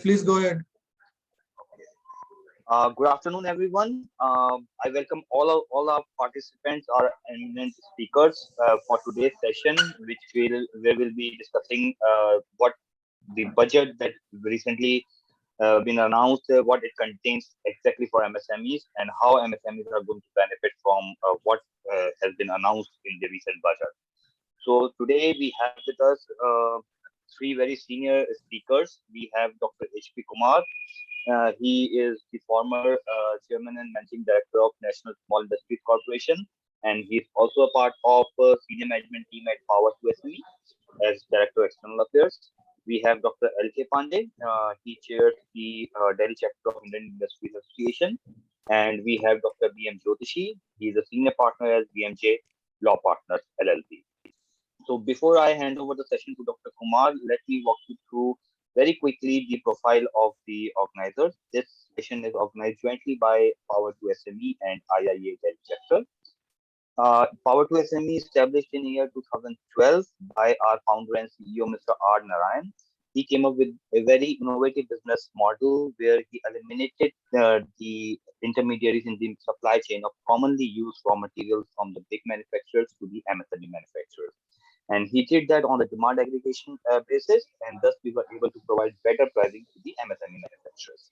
please go ahead. Good afternoon, everyone. I welcome all our participants, our eminent speakers for today's session, where we'll be discussing what the budget that recently been announced, what it contains exactly for MSMEs, and how MSMEs are going to benefit from what has been announced in the recent budget. So today we have with us three very senior speakers. We have Dr. H.P. Kumar. He is the former chairman and managing director of National Small Industries Corporation, and he's also a part of senior management team at Power2SME as director of external affairs. We have Dr. L.K. Pandey. He chairs the Delhi chapter of Indian Industries Association, and we have Dr. B.M. Jyotishi. He's a senior partner at BMJ Law Partners LLP. So before I hand over the session to Dr. Kumar, let me walk you through very quickly the profile of the organizers. This session is organized jointly by Power2SME and IIA Delhi chapter. Power2SME established in the year 2012 by our founder and CEO, Mr. R. Narayan. He came up with a very innovative business model where he eliminated the intermediaries in the supply chain of commonly used raw materials from the big manufacturers to the MSME manufacturers. And he did that on a demand aggregation basis, and thus we were able to provide better pricing to the MSME manufacturers.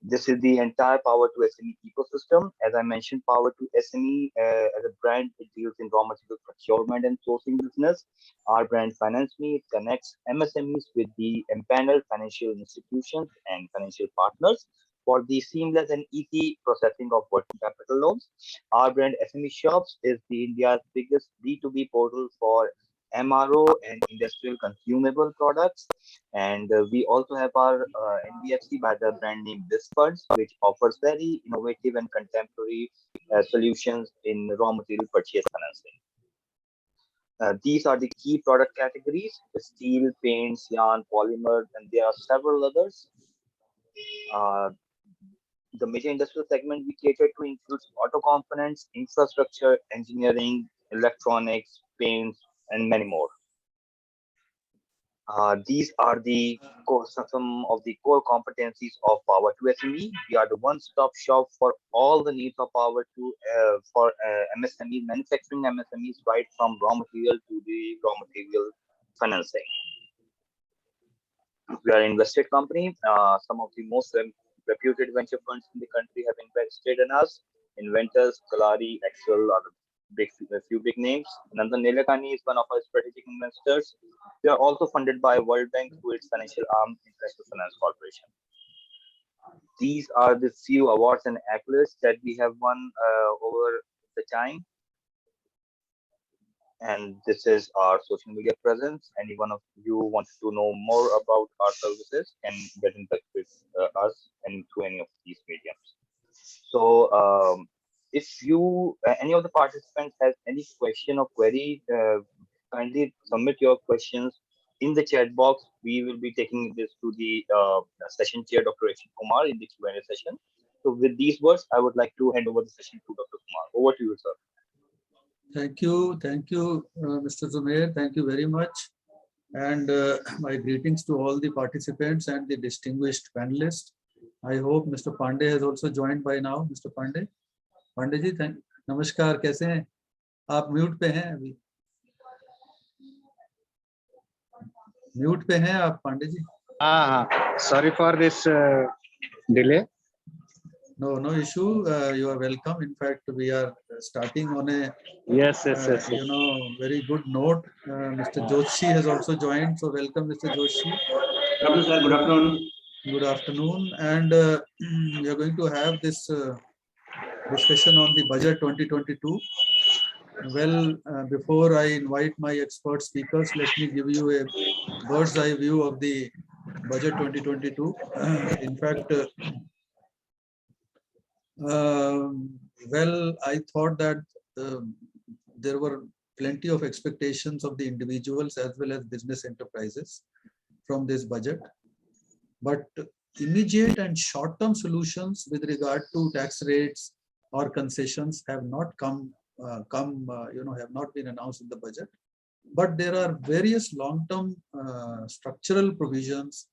This is the entire Power2SME ecosystem. As I mentioned, Power2SME as a brand, it deals in raw material procurement and sourcing business. Our brand FinanceMe, it connects MSMEs with the empaneled financial institutions and financial partners for the seamless and easy processing of working capital loans. Our brand SME Shops is the India's biggest B2B portal for MRO and industrial consumable products. And we also have our NBFC by the brand name Funds, which offers very innovative and contemporary solutions in raw material purchase financing. These are the key product categories: steel, paints, yarn, polymer, and there are several others. The major industrial segment we cater to includes auto components, infrastructure, engineering, electronics, paints, and many more. These are some of the core competencies of Power2SME. We are the one-stop shop for all the needs of for MSMEs, manufacturing MSMEs, right from raw material to the raw material financing. We are an invested company. Some of the most reputed venture funds in the country have invested in us. Inventors, Kalari, Excel are a few big names. Nandan Nilekani is one of our strategic investors. We are also funded by World Bank through its financial arm, International Finance Corporation. These are the few awards and accolades that we have won over the time. And this is our social media presence. Any one of you wants to know more about our services can get in touch with us and through any of these mediums. So if any of the participants has any question or query, kindly submit your questions in the chat box. We will be taking this to the session chair, Dr. H. Kumar, in the Q&A session. So with these words, I would like to hand over the session to Dr. Kumar. Over to you, sir. Thank you, Mr. Zumair. Thank you very much. And my greetings to all the participants and the distinguished panelists. I hope Mr. Pandey has also joined by now. Mr. Pandey जी, नमस्कार, कैसे हैं आप? Mute पे हैं अभी, mute पे हैं आप Pandey ji? Sorry for this delay. No issue. You are welcome. In fact, we are starting on a yes. Very good note. Mr. Joshi has also joined, so welcome, Mr. Joshi. Good afternoon, sir. Good afternoon. Good afternoon, and we are going to have this discussion on the budget 2022. Well, before I invite my expert speakers, let me give you a bird's eye view of the budget 2022. In fact, well, I thought that there were plenty of expectations of the individuals as well as business enterprises from this budget, but immediate and short-term solutions with regard to tax rates or concessions have not have not been announced in the budget. But there are various long-term structural provisions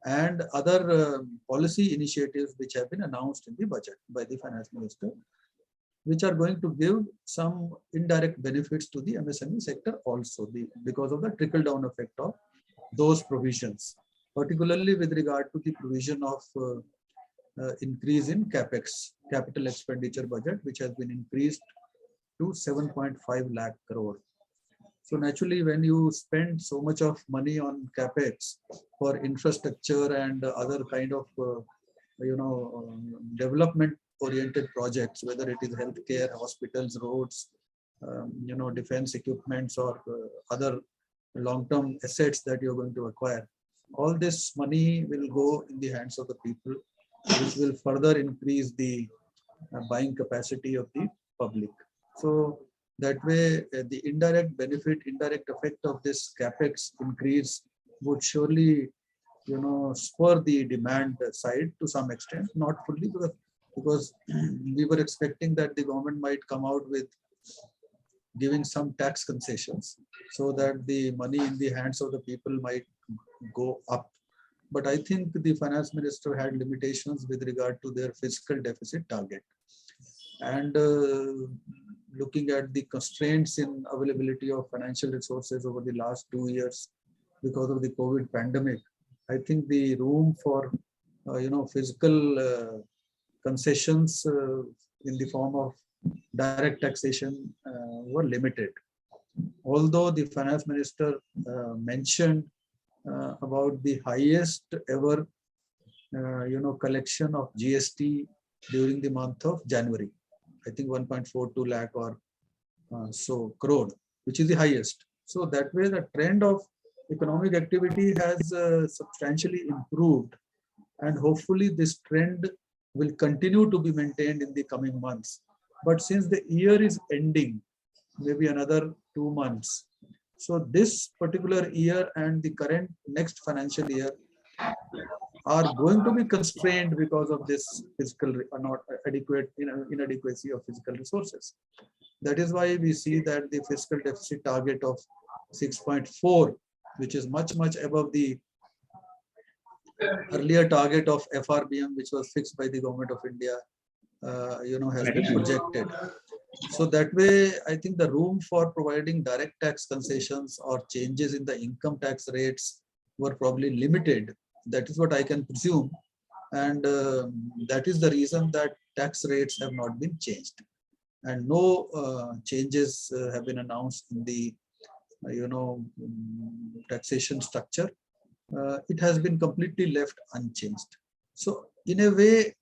and other policy initiatives which have been announced in the budget by the finance minister, which are going to give some indirect benefits to the MSME sector also, because of the trickle down effect of those provisions, particularly with regard to the provision of increase in capex, capital expenditure budget, which has been increased to 7.5 lakh crore. So naturally, when you spend so much of money on capex for infrastructure and other kind of development oriented projects, whether it is healthcare, hospitals, roads, defense equipments, or other long-term assets that you're going to acquire, all this money will go in the hands of the people, which will further increase the buying capacity of the public. So that way, the indirect benefit, indirect effect of this capex increase would surely, spur the demand side to some extent, not fully, because we were expecting that the government might come out with giving some tax concessions so that the money in the hands of the people might go up. But I think the finance minister had limitations with regard to their fiscal deficit target. And looking at the constraints in availability of financial resources over the last 2 years because of the COVID pandemic, I think the room for fiscal concessions in the form of direct taxation were limited. Although the finance minister mentioned about the highest ever collection of GST during the month of January, I think 1.42 lakh or so crore, which is the highest. So that way the trend of economic activity has substantially improved, and hopefully this trend will continue to be maintained in the coming months. But since the year is ending, maybe another 2 months, so this particular year and the current next financial year are going to be constrained because of this fiscal not adequate inadequacy of physical resources. That is why we see that the fiscal deficit target of 6.4, which is much above the earlier target of FRBM, which was fixed by the government of India, has been projected. So that way, I think the room for providing direct tax concessions or changes in the income tax rates were probably limited. That is what I can presume. And that is the reason that tax rates have not been changed. And no changes have been announced in the, taxation structure. It has been completely left unchanged. So in a way,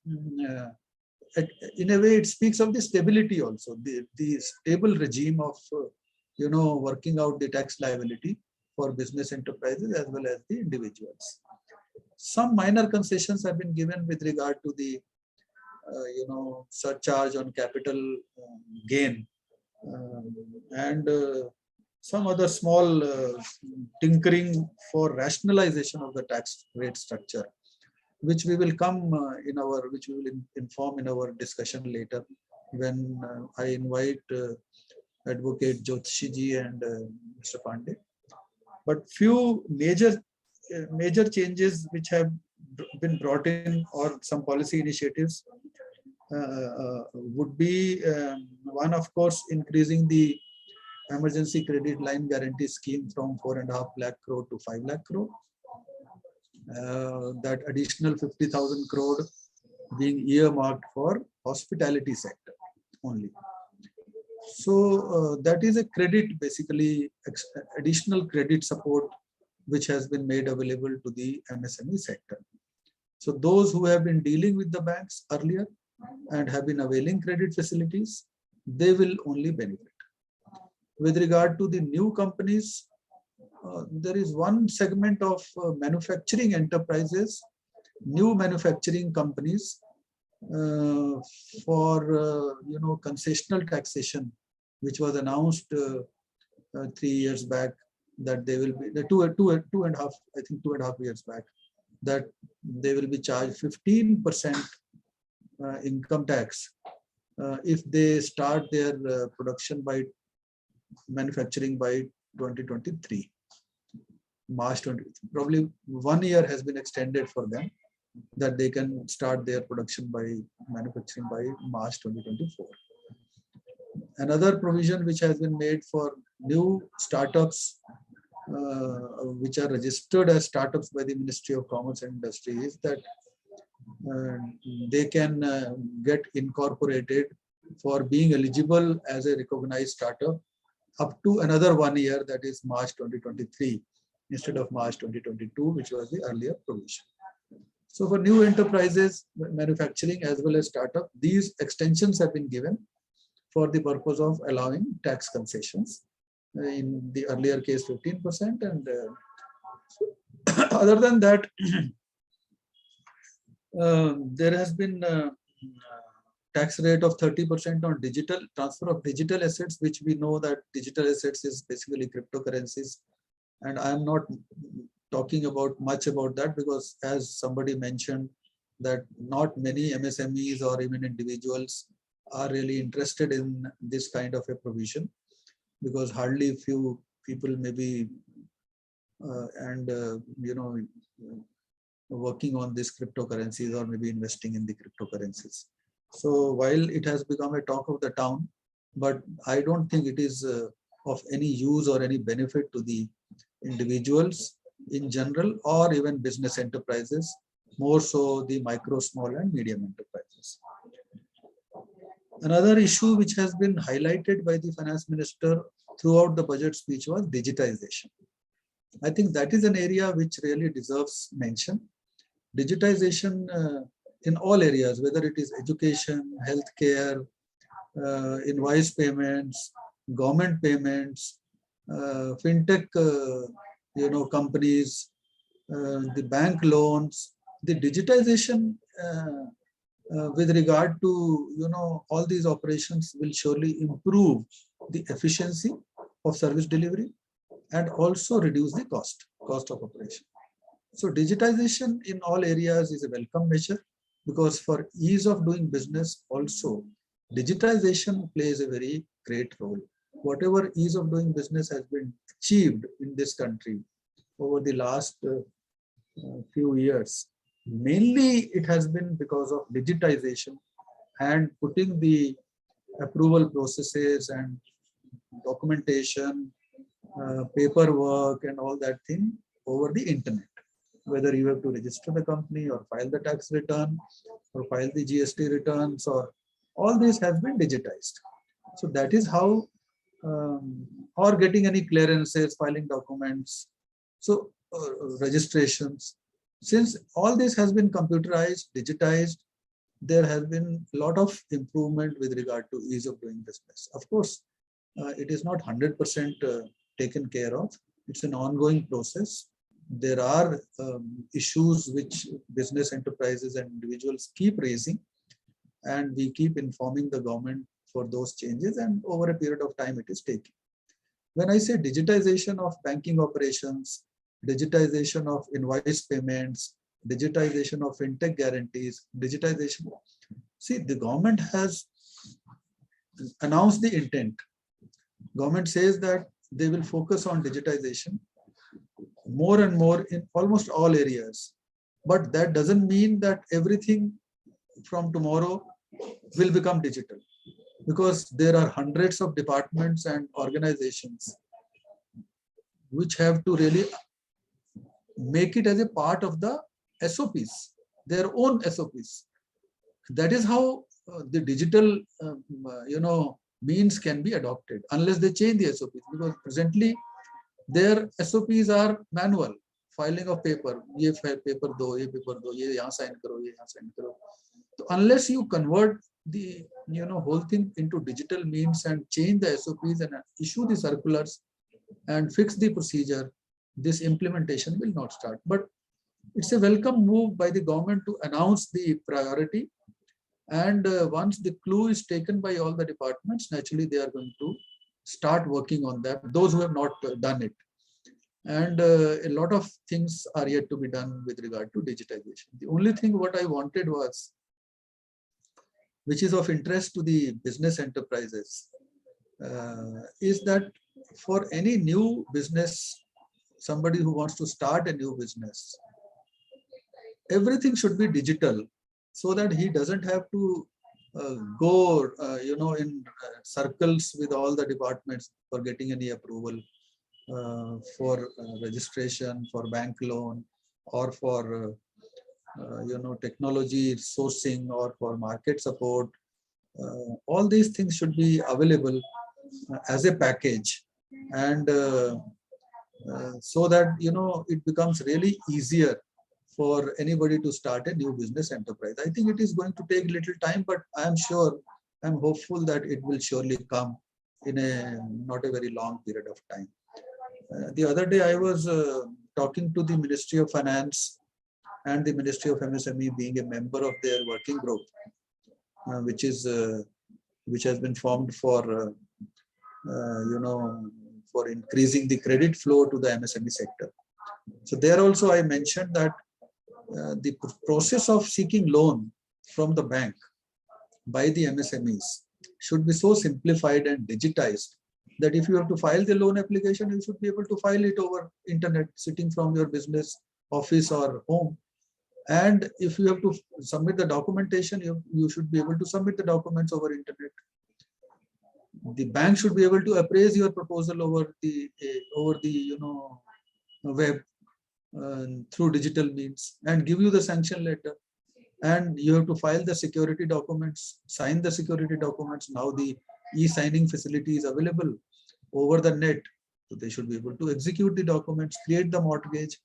it speaks of the stability also, the stable regime of, working out the tax liability for business enterprises as well as the individuals. Some minor concessions have been given with regard to the, surcharge on capital gain and some other small tinkering for rationalization of the tax rate structure, which we will inform in our discussion later when I invite Advocate Jyotishiji and Mr. Pandey. But few major changes which have been brought in, or some policy initiatives, would be one, of course, increasing the emergency credit line guarantee scheme from 4.5 lakh crore to 5 lakh crore. That additional 50,000 crore being earmarked for hospitality sector only. So that is a credit, basically additional credit support which has been made available to the MSME sector. So those who have been dealing with the banks earlier and have been availing credit facilities, they will only benefit. With regard to the new companies, there is one segment of manufacturing enterprises, new manufacturing companies for concessional taxation, which was announced 3 years back, that they will be 2.5 years back, that they will be charged 15% income tax if they start their production by manufacturing by 2023. March 20. Probably 1 year has been extended for them, that they can start their production by manufacturing by March 2024. Another provision which has been made for new startups which are registered as startups by the Ministry of Commerce and Industry is that they can get incorporated for being eligible as a recognized startup up to another 1 year, that is March 2023, instead of March 2022, which was the earlier provision. So for new enterprises, manufacturing as well as startup, these extensions have been given for the purpose of allowing tax concessions. In the earlier case, 15%, and other than that, there has been tax rate of 30% on digital transfer of digital assets, which we know that digital assets is basically cryptocurrencies, and I am not talking about much about that because, as somebody mentioned, that not many MSMEs or even individuals are really interested in this kind of a provision, because hardly few people may be working on these cryptocurrencies or maybe investing in the cryptocurrencies. So while it has become a talk of the town, but I don't think it is of any use or any benefit to the individuals in general or even business enterprises, more so the micro, small and medium enterprises. Another issue which has been highlighted by the finance minister throughout the budget speech was digitization. I think that is an area which really deserves mention. Digitization in all areas, whether it is education, healthcare, invoice payments, government payments, fintech, companies, the bank loans, the digitization with regard to all these operations will surely improve the efficiency of service delivery and also reduce the cost of operation. So digitization in all areas is a welcome measure, because for ease of doing business also digitization plays a very great role. Whatever ease of doing business has been achieved in this country over the last few years, mainly it has been because of digitization and putting the approval processes and documentation, paperwork and all that thing over the internet. Whether you have to register the company or file the tax return or file the GST returns, or all this has been digitized. So that is how, or getting any clearances, filing documents, so registrations. Since all this has been computerized, digitized, there has been a lot of improvement with regard to ease of doing business. Of course, it is not 100% taken care of. It's an ongoing process. There are issues which business enterprises and individuals keep raising, and we keep informing the government for those changes, and over a period of time it is taken. When I say digitization of banking operations, digitization of invoice payments, digitization of fintech guarantees, digitization, see, the government has announced the intent. Government says that they will focus on digitization more and more in almost all areas. But that doesn't mean that everything from tomorrow will become digital, because there are hundreds of departments and organizations which have to really make it as a part of the SOPs, their own SOPs. That is how the digital means can be adopted, unless they change the SOPs, because presently their SOPs are manual, filing of paper. Ye paper do, ye paper do, ye yahan sign karo, ye yahan sign karo. So unless you convert the whole thing into digital means and change the SOPs and issue the circulars and fix the procedure, this implementation will not start. But it's a welcome move by the government to announce the priority. And once the clue is taken by all the departments, naturally they are going to start working on that, those who have not done it. And a lot of things are yet to be done with regard to digitization. The only thing what I wanted was, which is of interest to the business enterprises, is that for any new business somebody who wants to start a new business, everything should be digital so that he doesn't have to go, in circles with all the departments for getting any approval for registration, for bank loan, or for technology sourcing, or for market support. All these things should be available as a package, and so that it becomes really easier for anybody to start a new business enterprise. I think it is going to take little time, but I'm hopeful that it will surely come in a not a very long period of time. The other day I was talking to the Ministry of Finance and the Ministry of MSME, being a member of their working group, which has been formed for for increasing the credit flow to the MSME sector. So there also I mentioned that the process of seeking loan from the bank by the MSMEs should be so simplified and digitized that if you have to file the loan application, you should be able to file it over internet, sitting from your business office or home. And if you have to submit the documentation, you should be able to submit the documents over internet. The bank should be able to appraise your proposal over the web through digital means and give you the sanction letter. And you have to file the security documents, sign the security documents. Now the e-signing facility is available over the net. So they should be able to execute the documents, create the mortgage,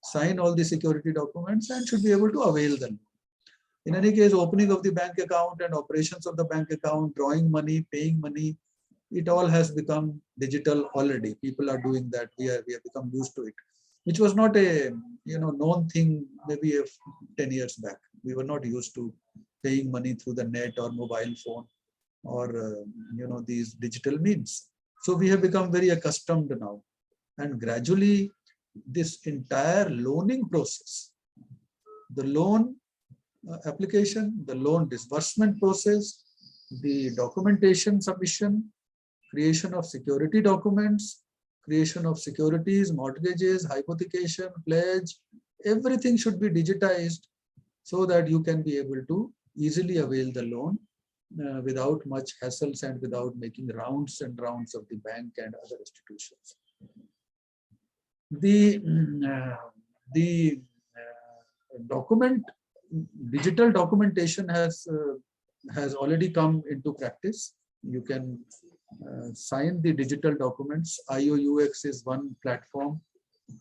sign all the security documents, and should be able to avail them. In any case, opening of the bank account and operations of the bank account, drawing money, paying money, it all has become digital already. People are doing that. We have become used to it, which was not a known thing maybe 10 years back. We were not used to paying money through the net or mobile phone or these digital means. So we have become very accustomed now, and gradually this entire loaning process, the loan application, the loan disbursement process, the documentation submission, creation of security documents, creation of securities, mortgages, hypothecation, pledge, everything should be digitized so that you can be able to easily avail the loan without much hassles and without making rounds and rounds of the bank and other institutions. The digital documentation has already come into practice. You can sign the digital documents. IOUX is one platform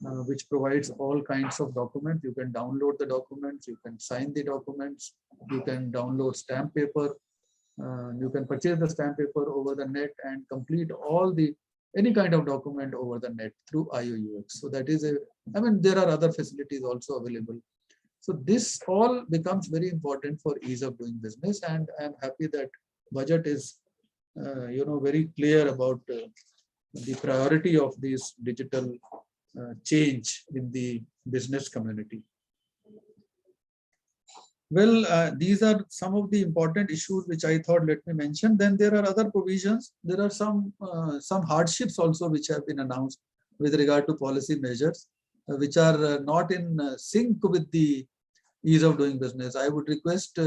which provides all kinds of documents. You can download the documents, you can sign the documents, you can download stamp paper, you can purchase the stamp paper over the net and complete any kind of document over the net through IOUX. So that is there are other facilities also available. So this all becomes very important for ease of doing business, and I am happy that budget is very clear about the priority of this digital change in the business community. Well, these are some of the important issues which I thought let me mention. Then there are other provisions. There are some hardships also which have been announced with regard to policy measures, which are not in sync with the ease of doing business. I would request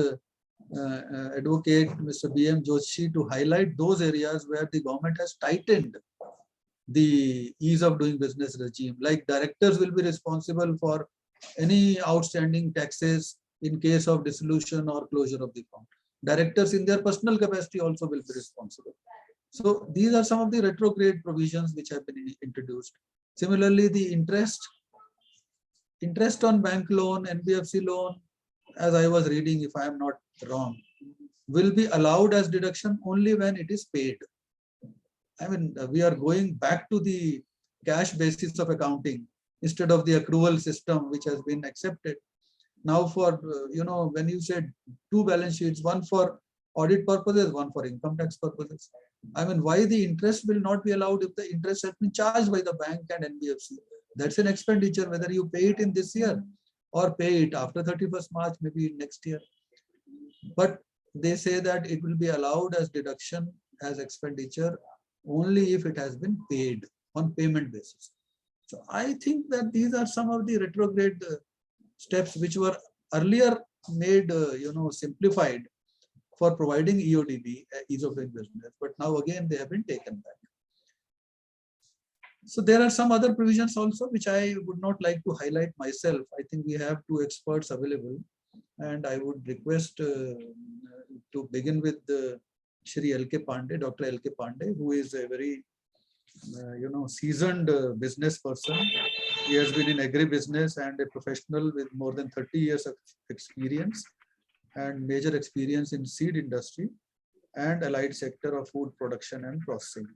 Advocate Mr. B.M. Joshi to highlight those areas where the government has tightened the ease of doing business regime. Like directors will be responsible for any outstanding taxes in case of dissolution or closure of the firm. Directors in their personal capacity also will be responsible. So these are some of the retrograde provisions which have been introduced. Similarly, the interest on bank loan, NBFC loan, as I was reading, if I am not wrong, will be allowed as deduction only when it is paid. We are going back to the cash basis of accounting instead of the accrual system which has been accepted. Now for, when you said two balance sheets, one for audit purposes, one for income tax purposes. Why the interest will not be allowed if the interest has been charged by the bank and NBFC? That's an expenditure, whether you pay it in this year or pay it after 31st March, maybe next year. But they say that it will be allowed as deduction, as expenditure, only if it has been paid on payment basis. So I think that these are some of the retrograde steps which were earlier made, simplified for providing EODB, ease of doing business, but now again they have been taken back. So there are some other provisions also which I would not like to highlight myself. I think we have two experts available, and I would request to begin with Shri L.K. Pandey, Dr. L.K. Pandey, who is a very seasoned business person. He has been in agri-business and a professional with more than 30 years of experience and major experience in seed industry and allied sector of food production and processing.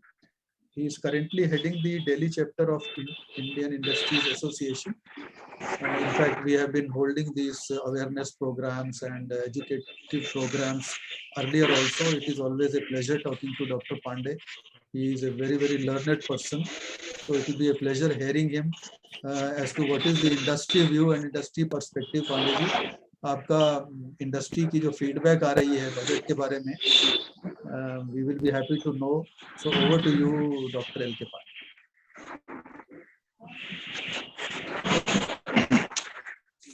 He is currently heading the Delhi chapter of Indian Industries Association. In fact, we have been holding these awareness programs and educative programs earlier also. It is always a pleasure talking to Dr. Pandey. He is a very, very learned person. So it will be a pleasure hearing him as to what is the industry view and industry perspective. Pandey ji, आपका industry की जो feedback आ रही है budget के बारे में, we will be happy to know. So over to you, Dr. L.K. Pandey.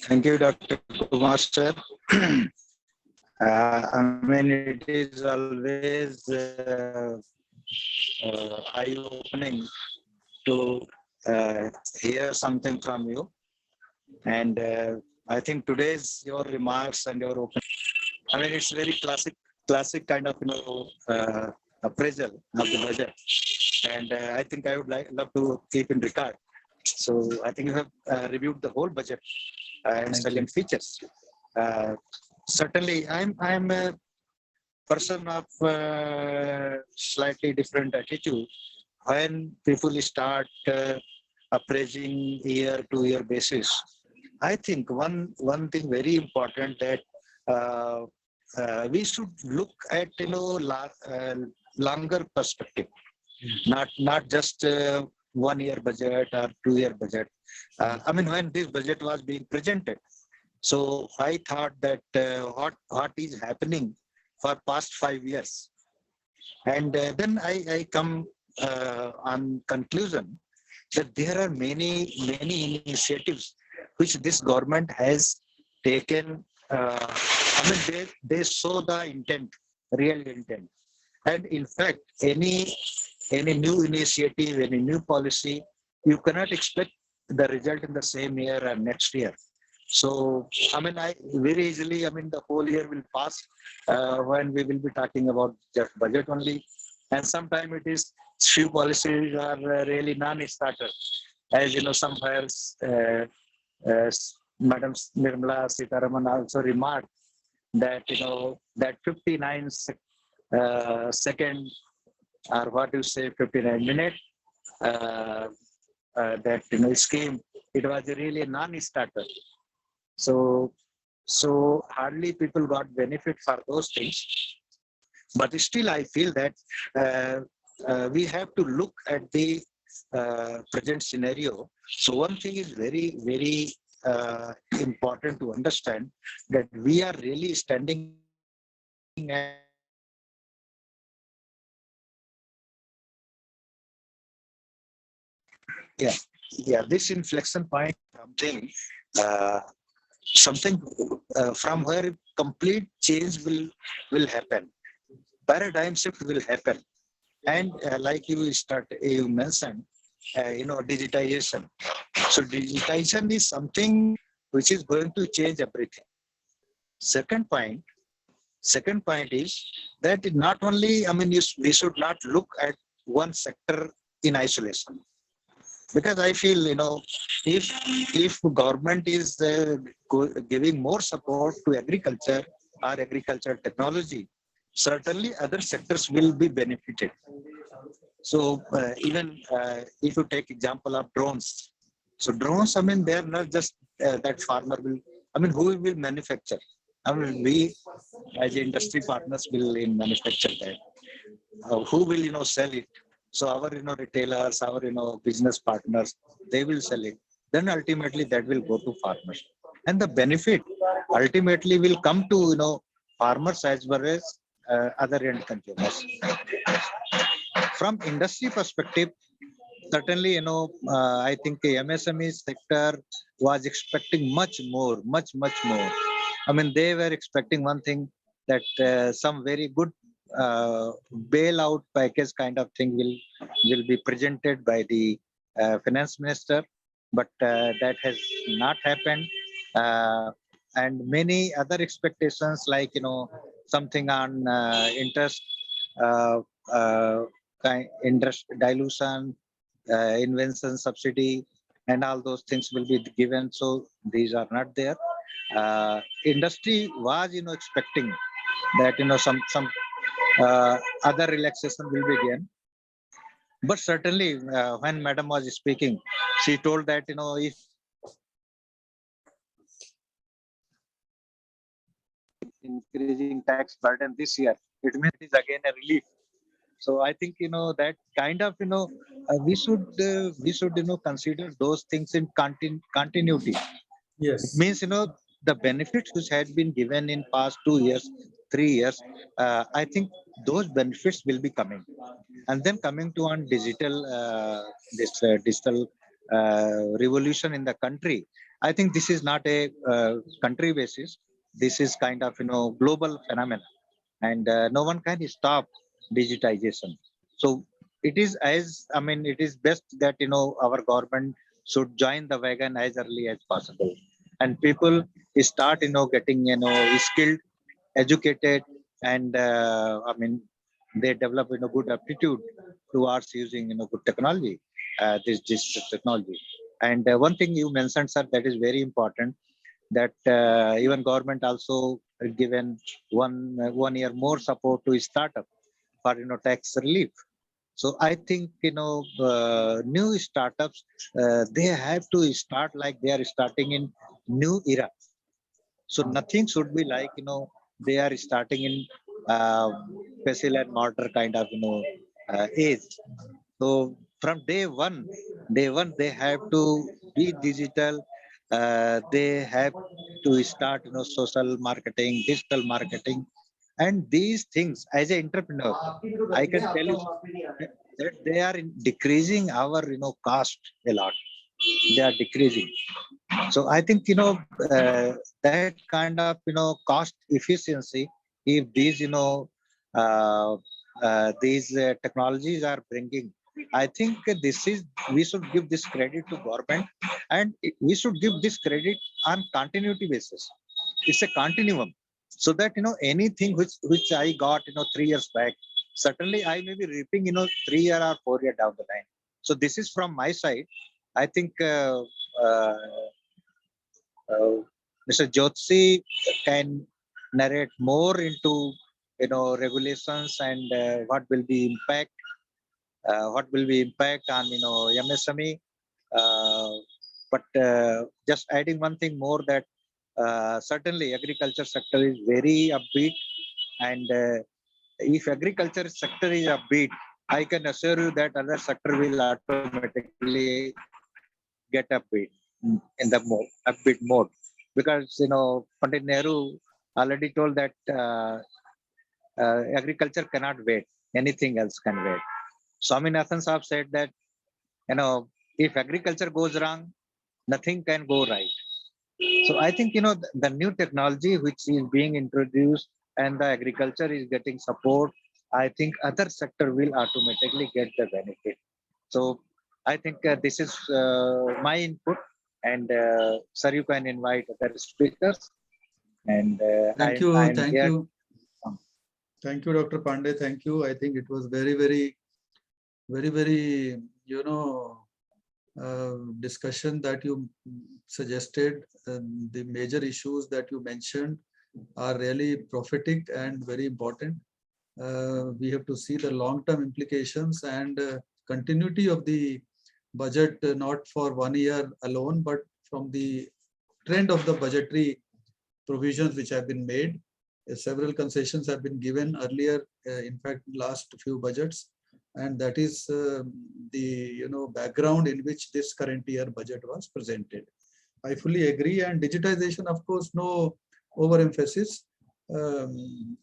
Thank you, Dr. Kumar sir. It is always eye-opening to hear something from you. And I think today's your remarks and your opening, it's very classic kind of appraisal of the budget. And I think I would love to keep in record. So I think you have reviewed the whole budget and salient features. Certainly, I'm a person of slightly different attitude. When people start appraising year-to-year basis, I think one thing very important that we should look at longer perspective, not just 1 year budget or 2 year budget. When this budget was being presented, so I thought that what is happening for past 5 years, and then I come on conclusion that there are many initiatives which this government has taken. They show the intent, real intent, and in fact, any new initiative, any new policy, you cannot expect the result in the same year or next year. So, I very easily, the whole year will pass when we will be talking about just budget only. And sometimes it is few policies are really non-starter. As you know, somewhere Madam Nirmala Sitaraman also remarked that, that 59 second, or what you say, 59 minute, that scheme, it was really a non-starter. So hardly people got benefit for those things. But still, I feel that we have to look at the present scenario. So one thing is very, very important to understand, that we are really standing at this inflection point, something from where complete change will happen, paradigm shift will happen, and like you mentioned, digitization. So digitization is something which is going to change everything. Second point is that it not only, we should not look at one sector in isolation. Because I feel, if government is giving more support to agriculture or agricultural technology, certainly other sectors will be benefited. So even if you take example of drones, so drones, they are not just that farmer will, who will manufacture? We as industry partners will manufacture that. Who will sell it? So our retailers, our business partners, they will sell it. Then ultimately that will go to farmers, and the benefit ultimately will come to farmers as well as other end consumers. From industry perspective, certainly, I think the MSME sector was expecting much more, much more. I mean, they were expecting one thing, that some very good bailout package kind of thing will be presented by the finance minister, but that has not happened. Uh, and many other expectations, like something on interest, uh, uh, interest dilution, invention subsidy, and all those things will be given. So these are not there. Industry was expecting that some other relaxation will be given, but certainly when madam was speaking, she told that if increasing tax burden this year, it means it is again a relief. So I think that kind of we should consider those things in continuity. It Yes. means the benefits which had been given in past 2 years, 3 years. I think those benefits will be coming, and then coming to on digital this digital revolution in the country. I think this is not a country basis. This is kind of global phenomenon, and no one can stop digitization. So it is, as I mean, it is best that our government should join the wagon as early as possible, and people start getting skilled, educated, and I mean, they develop good aptitude towards using good technology, this technology. And one thing you mentioned, sir, that is very important, that even government also given 1 year more support to startup for tax relief. So I think new startups, they have to start like they are starting in new era. So nothing should be like they are starting in uh, pestle and mortar kind of age. So from day one they have to be digital. They have to start social marketing, digital marketing, and these things as an entrepreneur, I can tell you that they are decreasing our cost a lot. They are decreasing. So I think that kind of cost efficiency, if these these technologies are bringing, I think this is, we should give this credit to government, and we should give this credit on continuity basis. It's a continuum, so that anything which I got 3 years back, certainly I may be reaping 3 year or 4 year down the line. So this is from my side. I think uh, Mr. Jyotsi can narrate more into regulations and what will be impact on MSME. Uh, but just adding one thing more, that certainly agriculture sector is very upbeat, and if agriculture sector is upbeat, I can assure you that other sector will automatically get upbeat, in the upbeat mode, because Pandit Nehru already told that agriculture cannot wait, anything else can wait. Swaminathan Saab said that if agriculture goes wrong, nothing can go right. So I think the new technology which is being introduced and the agriculture is getting support, I think other sector will automatically get the benefit. So I think this is my input, and sir, you can invite other speakers, and Thank you. I am Thank here. you. Thank you, Dr. Pandey. Thank you. I think it was very, very, discussion that you suggested. The major issues that you mentioned are really prophetic and very important. We have to see the long-term implications and continuity of the budget, not for 1 year alone, but from the trend of the budgetary provisions which have been made. Several concessions have been given earlier, in fact, last few budgets, and that is the background in which this current year budget was presented. I fully agree, and digitization, of course, no overemphasis.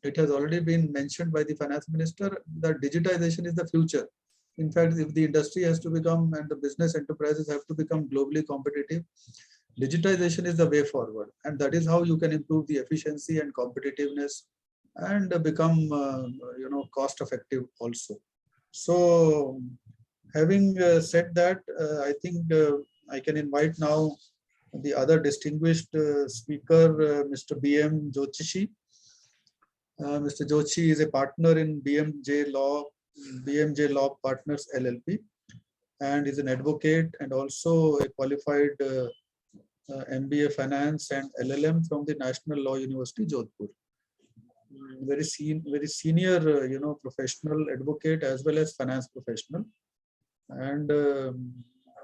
It has already been mentioned by the finance minister that digitization is the future. In fact, if the industry has to become and the business enterprises have to become globally competitive, digitization is the way forward. And that is how you can improve the efficiency and competitiveness and become, cost effective also. So having said that, I think I can invite now the other distinguished speaker, Mr. B.M. Joshi. Mr. Joshi is a partner in BMJ Law Partners LLP, and is an advocate and also a qualified MBA Finance and LLM from the National Law University, Jodhpur. Very senior, professional advocate as well as finance professional, and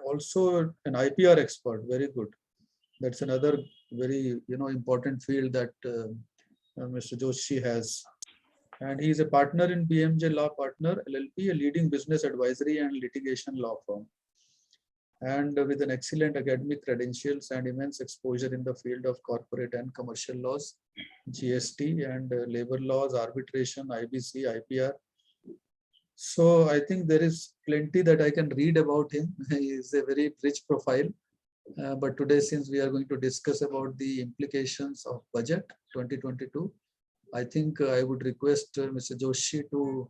also an IPR expert. Very good. That's another very important field that Mr. Joshi has. And he is a partner in BMJ Law Partner LLP, a leading business advisory and litigation law firm, and with an excellent academic credentials and immense exposure in the field of corporate and commercial laws, GST and labor laws, arbitration, IBC, IPR. So I think there is plenty that I can read about him. He is a very rich profile. But today, since we are going to discuss about the implications of budget 2022, I think I would request Mr. Joshi to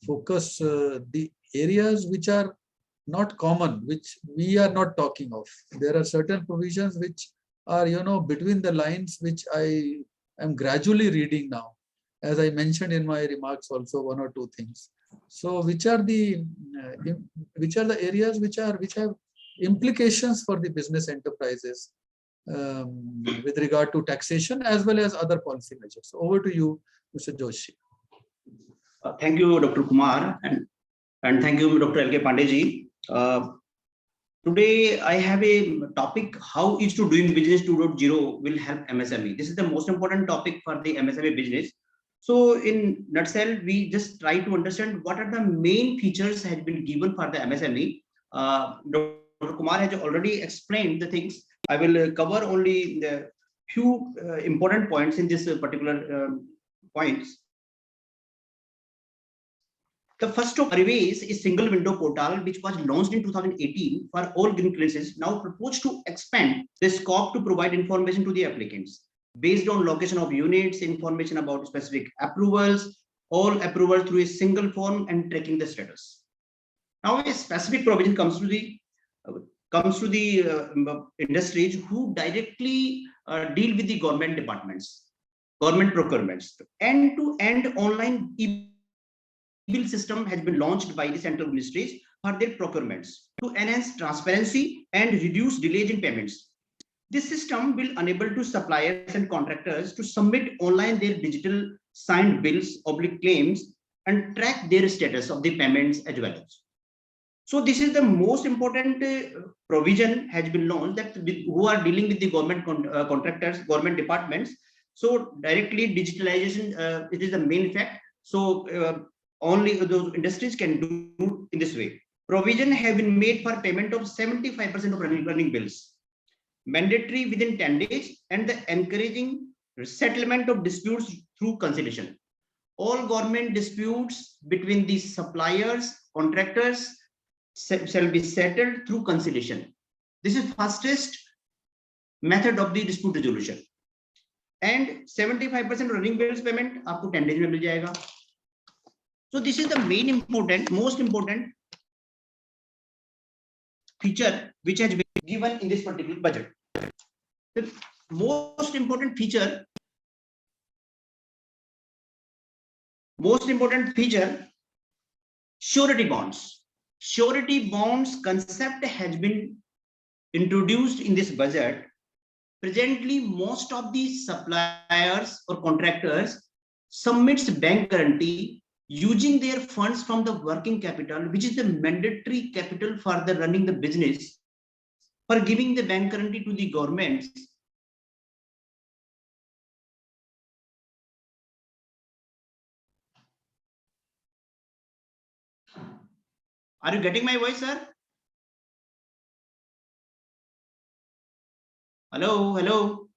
focus the areas which are not common, which we are not talking of. There are certain provisions which are, between the lines, which I am gradually reading now. As I mentioned in my remarks, also one or two things. So, which are the areas which have implications for the business enterprises with regard to taxation as well as other policy measures? Over to you, Mr. Joshi. Thank you, Dr. Kumar, and thank you, Dr. L.K. Pandey. Today, I have a topic: how Ease to Doing Business 2.0 will help MSME. This is the most important topic for the MSME business. So, in nutshell, we just try to understand what are the main features has been given for the MSME. Dr. Kumar has already explained the things. I will cover only the few important points in this particular points. The first of Ariways is single window portal, which was launched in 2018 for all green clearances, now proposed to expand the scope to provide information to the applicants based on location of units, information about specific approvals, all approvals through a single form, and tracking the status. Now, a specific provision comes to the industries who directly deal with the government departments, government procurements. End-to-end online e-bill system has been launched by the central ministries for their procurements to enhance transparency and reduce delays in payments. This system will enable to suppliers and contractors to submit online their digital signed bills, claims, and track their status of the payments as well. So this is the most important provision has been launched, that who are dealing with the government contractors, government departments. So directly digitalization, it is the main fact. So only those industries can do in this way. Provision have been made for payment of 75% of running bills, mandatory within 10 days, and the encouraging settlement of disputes through conciliation. All government disputes between the suppliers, contractors shall be settled through conciliation. This is fastest method of the dispute resolution. And 75% running bills payment आपको 10 days में मिल जाएगा. So this is the most important feature which has been given in this particular budget. The most important feature, surety bonds. Surety bonds concept has been introduced in this budget. Presently, most of the suppliers or contractors submits bank guarantee using their funds from the working capital, which is the mandatory capital for the running the business, for giving the bank guarantee to the government. Are you getting my voice, sir? Hello, hello.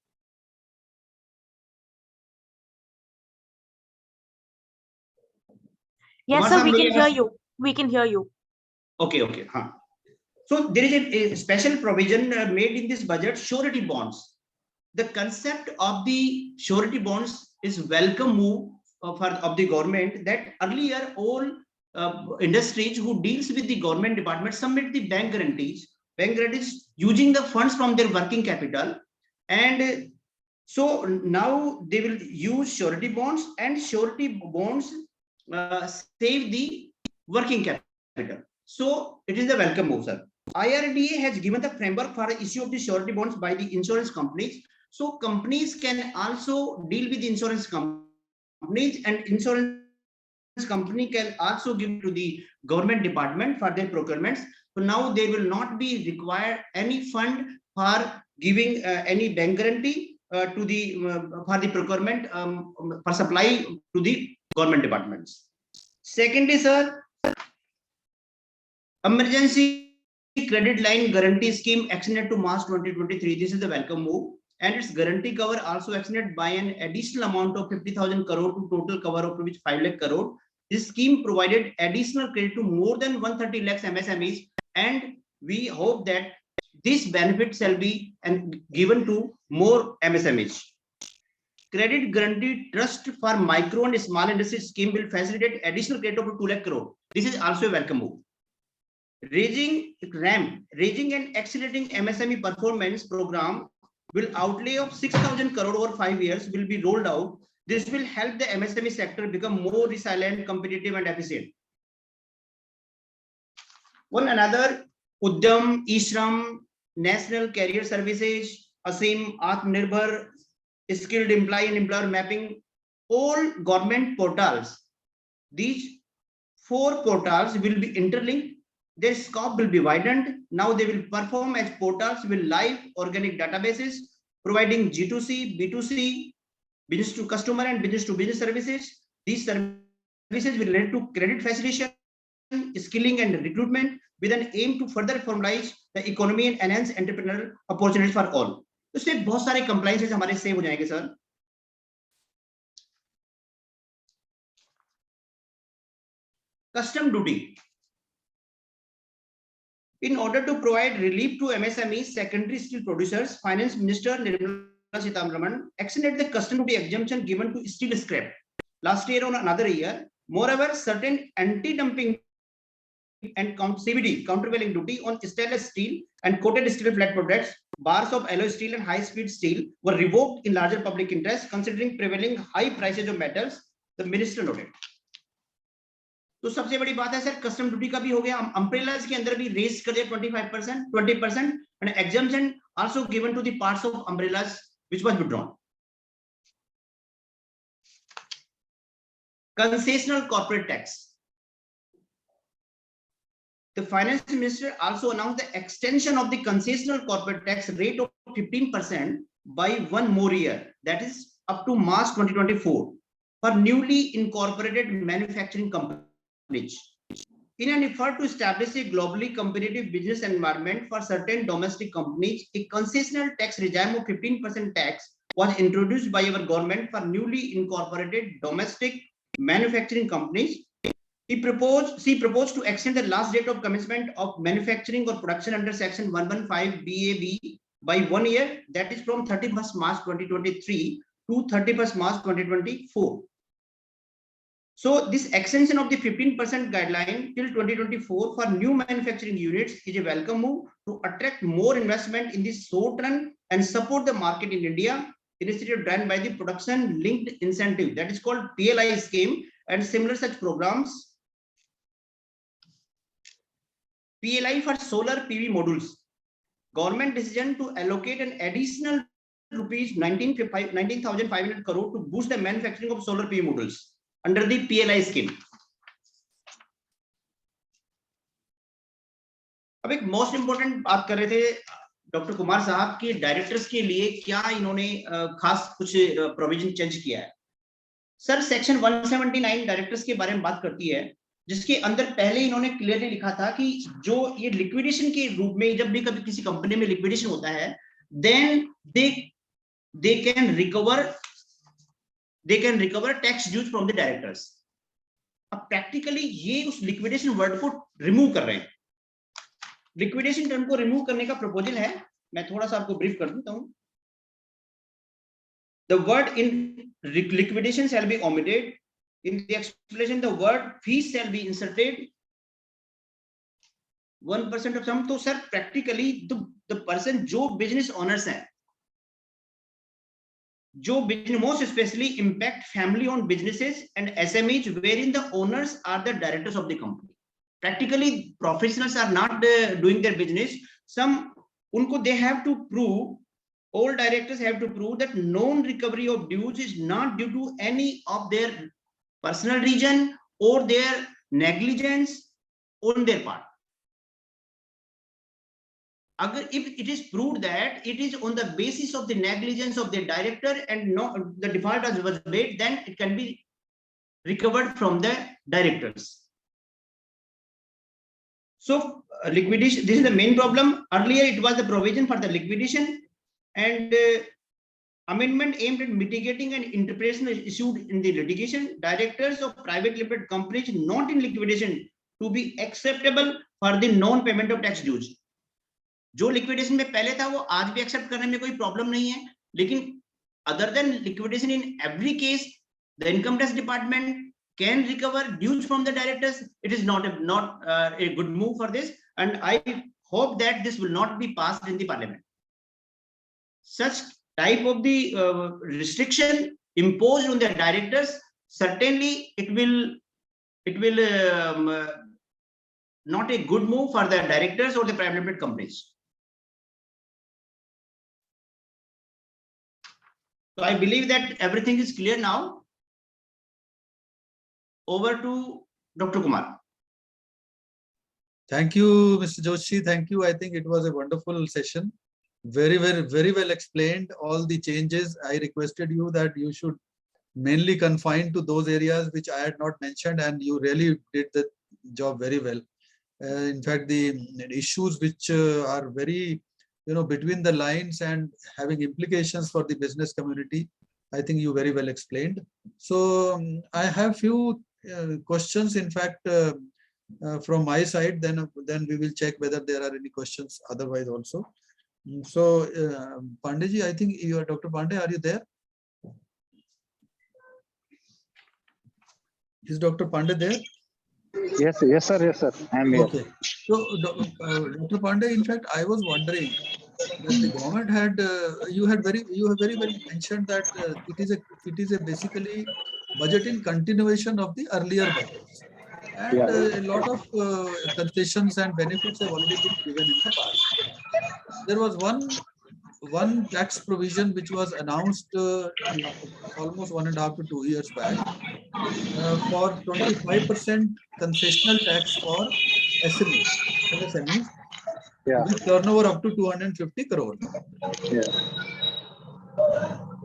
Yes, sir, we can hear you. We can hear you. Okay, okay. So there is a special provision made in this budget, surety bonds. The concept of the surety bonds is welcome move of the government, that earlier all industries who deals with the government department submit the bank guarantees using the funds from their working capital, and so now they will use surety bonds, and surety bonds save the working capital. So it is the welcome move, sir. IRDA has given the framework for the issue of the surety bonds by the insurance companies. So companies can also deal with insurance companies, and insurance company can also give to the government department for their procurements. So now they will not be required any fund for giving any bank guarantee to the for the procurement for supply to the government departments. Secondly, sir, emergency credit line guarantee scheme extended to March 2023. This is the welcome move, and its guarantee cover also extended by an additional amount of 50,000 crore to total cover of which 5 lakh crore. This scheme provided additional credit to more than 130 lakhs MSMEs, and we hope that this benefit shall be given to more MSMEs. Credit Guarantee Trust for Micro and Small Industry Scheme will facilitate additional credit of 2 lakh crore. This is also a welcome move. Raising and accelerating MSME performance program will outlay of 6,000 crore over 5 years will be rolled out. This will help the MSME sector become more resilient, competitive, and efficient. One another, Udyam, eShram, National Career Services, ASIM, Atmanirbhar, Skilled Employee and Employer Mapping, all government portals. These 4 portals will be interlinked. Their scope will be widened. Now they will perform as portals with live organic databases, providing G2C, B2C, business to customer and business to business services. These services will relate to credit facilitation, skilling and recruitment, with an aim to further formalize the economy and enhance entrepreneurial opportunities for all. तो इससे बहुत सारे compliances हमारे save हो जाएंगे sir. Custom duty. In order to provide relief to MSMEs, secondary steel producers, Finance Minister Nirmala Sitharaman extended the custom duty exemption given to steel scrap last year on another year. Moreover, certain anti-dumping and CVD, countervailing duty on stainless steel and coated steel flat products, bars of alloy steel and high-speed steel were revoked in larger public interest, considering prevailing high prices of metals, the minister noted. तो सबसे बड़ी बात है sir, custom duty का भी हो गया, umbrellas के अंदर भी रेज कर दिया 25%, 20%, and exemption also given to the parts of umbrellas which was withdrawn. Concessional corporate tax. The finance minister also announced the extension of the concessional corporate tax rate of 15% by 1 more year, that is up to March 2024, for newly incorporated manufacturing companies. In an effort to establish a globally competitive business environment for certain domestic companies, a concessional tax regime of 15% tax was introduced by our government for newly incorporated domestic manufacturing companies. She proposed to extend the last date of commencement of manufacturing or production under Section 115 BAB by 1 year, that is from 31st March 2023 to 31st March 2024. So this extension of the 15% guideline till 2024 for new manufacturing units is a welcome move to attract more investment in the short run and support the market in India. Initiative done by the production linked incentive, that is called PLI scheme, and similar such programs. PLI for solar PV modules. Government decision to allocate an additional rupees 19,500 crore to boost the manufacturing of solar PV modules under the PLI scheme. अब एक most important बात कर रहे थे doctor Kumar साहब की, directors के लिए क्या इन्होंने खास कुछ प्रोविजन चेंज किया है. सर सेक्शन 179 डायरेक्टर्स के बारे में बात करती है, जिसके अंदर पहले इन्होंने क्लियरली लिखा था कि जो ये लिक्विडेशन के रूप में जब भी कभी किसी कंपनी में लिक्विडेशन होता है, then they can recover tax dues from the directors. अब प्रैक्टिकली ये उस लिक्विडेशन वर्ड को रिमूव कर रहे हैं. लिक्विडेशन टर्म को रिमूव करने का प्रपोजल है। मैं थोड़ा सा आपको ब्रीफ कर देता हूं। The word in liquidation shall be omitted. In the explanation, the word fees shall be inserted. 1% of sum. तो सर practically the person जो business owners हैं, जो business most especially impact family owned businesses and SMEs wherein the owners are the directors of the company. Practically professionals are not doing their business. Some उनको they have to prove, all directors have to prove that known recovery of dues is not due to any of their personal reason or their negligence on their part. If it is proved that it is on the basis of the negligence of the director and no, the default was made, then it can be recovered from the directors. So liquidation, this is the main problem. Earlier it was the provision for the liquidation, and amendment aimed at mitigating an interpretation issued in the litigation. Directors of private limited companies not in liquidation to be acceptable for the non-payment of tax dues. जो liquidation में पहले था वो आज भी accept करने में कोई प्रॉब्लम नहीं है, लेकिन other than liquidation in every case the income tax department can recover dues from the directors. It is not a good move for this, and I hope that this will not be passed in the parliament. Such type of the restriction imposed on the directors, certainly it will not a good move for the directors or the private limited companies. So I believe that everything is clear now. Over to Dr. Kumar. Thank you, Mr. Joshi. Thank you. I think it was a wonderful session. Very well explained all the changes. I requested you that you should mainly confine to those areas which I had not mentioned, and you really did the job very well. In fact, the issues which are very, between the lines and having implications for the business community, I think you very well explained. So I have few questions, in fact, from my side. Then we will check whether there are any questions otherwise also. So Pandeyji, I think you are Dr. Pandey. Are you there? Is Dr. Pandey there? Yes, sir. I am here. Okay. So Dr. Pandey, in fact, I was wondering that the government had you have very well mentioned that it is a basically budget in continuation of the earlier budgets, and a lot of concessions and benefits have already been given in the past. There was one tax provision which was announced almost 1.5 to 2 years back for 25% concessional tax for MSMEs. With turnover up to 250 crore.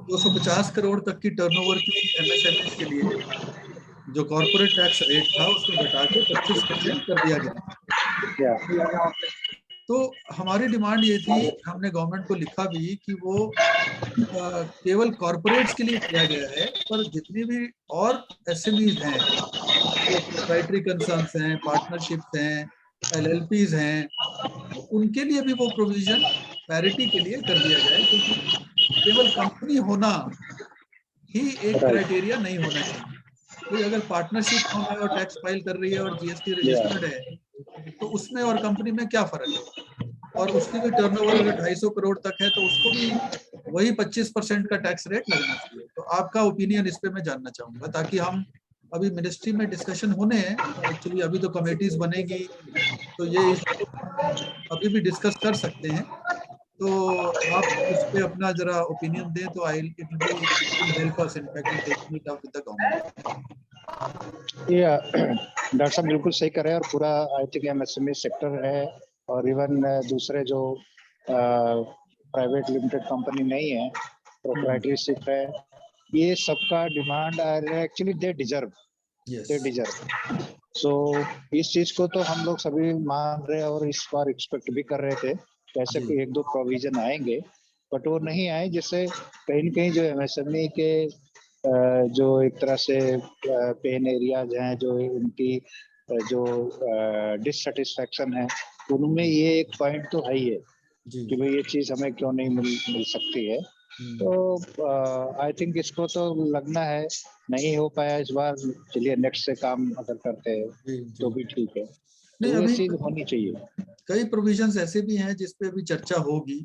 250 crore तक की turnover की MSMEs के लिए जो corporate tax rate था उसको घटा के 25% कर दिया गया। तो हमारी डिमांड ये थी, हमने गवर्नमेंट को लिखा भी कि वो केवल कॉर्पोरेट्स के लिए किया गया है, पर जितनी भी और SMEs हैं, जो प्रोप्राइटरी कंसर्न्स हैं, पार्टनरशिप्स हैं, LLPs हैं, उनके लिए भी वो प्रोविजन पैरिटी के लिए कर दिया जाए, क्योंकि केवल कंपनी होना ही एक क्राइटेरिया नहीं होना चाहिए। कोई अगर पार्टनरशिप फॉर्म है और टैक्स फाइल कर रही है और GST रजिस्टर्ड है, तो उसमें और कंपनी में क्या फर्क है? और उसकी भी टर्नओवर अगर 250 करोड़ तक है तो उसको भी वही 25% का टैक्स रेट लगना चाहिए। तो आपका ओपिनियन इस पे मैं जानना चाहूंगा, ताकि हम अभी मिनिस्ट्री में डिस्कशन होने हैं, एक्चुअली अभी तो कमेटीज बनेगी, तो ये अभी भी डिस्कस कर सकते हैं। तो आप इस पे अपना जरा ओपिनियन दें तो it will help us in fact in taking it up with the government. Doctor साहब बिल्कुल सही कर रहे हैं, और पूरा आई थिंक MSME सेक्टर है, और इवन दूसरे जो प्राइवेट लिमिटेड कंपनी नहीं है, प्रोप्राइटरशिप है, ये सबका डिमांड एक्चुअली दे डिजर्व। सो इस चीज को तो हम लोग सभी मान रहे हैं और इस बार एक्सपेक्ट भी कर रहे थे कैसे कि 1-2 प्रोविजन आएंगे, बट वो नहीं आए, जिससे कहीं न कहीं जो MSME के जो एक तरह से पेन एरियाज हैं, जो उनकी जो डिससेटिस्फैक्शन है, उनमें ये एक पॉइंट तो है ही है जी। कि भाई ये चीज हमें क्यों नहीं मिल सकती है। तो आई थिंक इसको तो लगना है, नहीं हो पाया इस बार, चलिए नेक्स्ट से काम अगर करते हैं जी तो जी। भी ठीक है। नहीं, तो ये अभी चीज होनी चाहिए। कई प्रोविजंस ऐसे भी हैं जिसपे अभी चर्चा होगी,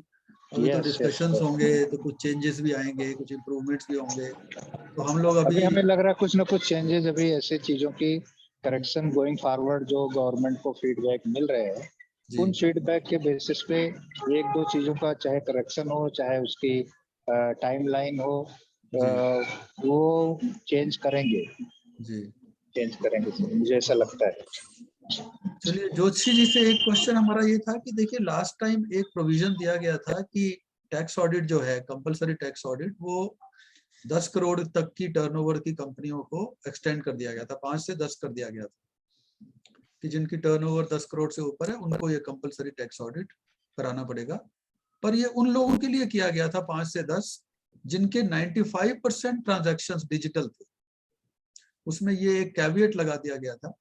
अभी तो यस यस। डिस्कशंस होंगे, तो कुछ चेंजेस भी आएंगे, कुछ इम्प्रूवमेंट्स भी होंगे, तो हम लोग अभी अभी हमें लग रहा है कुछ ना कुछ चेंजेस अभी ऐसे चीजों की करेक्शन गोइंग फॉरवर्ड जो गवर्नमेंट को फीडबैक मिल रहे हैं, जी उन फीडबैक के बेसिस पे एक दो चीजों का चाहे करेक्शन हो चाहे उसकी टाइमलाइन हो, जी वो चेंज करेंगे। जी। मुझे ऐसा लगता है। चलिए, जोशी जी से एक क्वेश्चन हमारा ये था कि देखिए लास्ट टाइम एक प्रोविजन दिया गया था कि टैक्स ऑडिट जो है, कंपलसरी टैक्स ऑडिट, वो 10 करोड़ तक की टर्नओवर की कंपनियों को एक्सटेंड कर दिया गया था, 5 से 10 कर दिया गया था कि जिनकी टर्नओवर 10 करोड़ से ऊपर है उनको ये कंपलसरी टैक्स ऑडिट कराना पड़ेगा। पर ये उन लोगों के लिए किया गया था 5 से 10 जिनके 95% ट्रांजैक्शंस डिजिटल थे। उसमें ये एक कैविएट लगा दिया गया था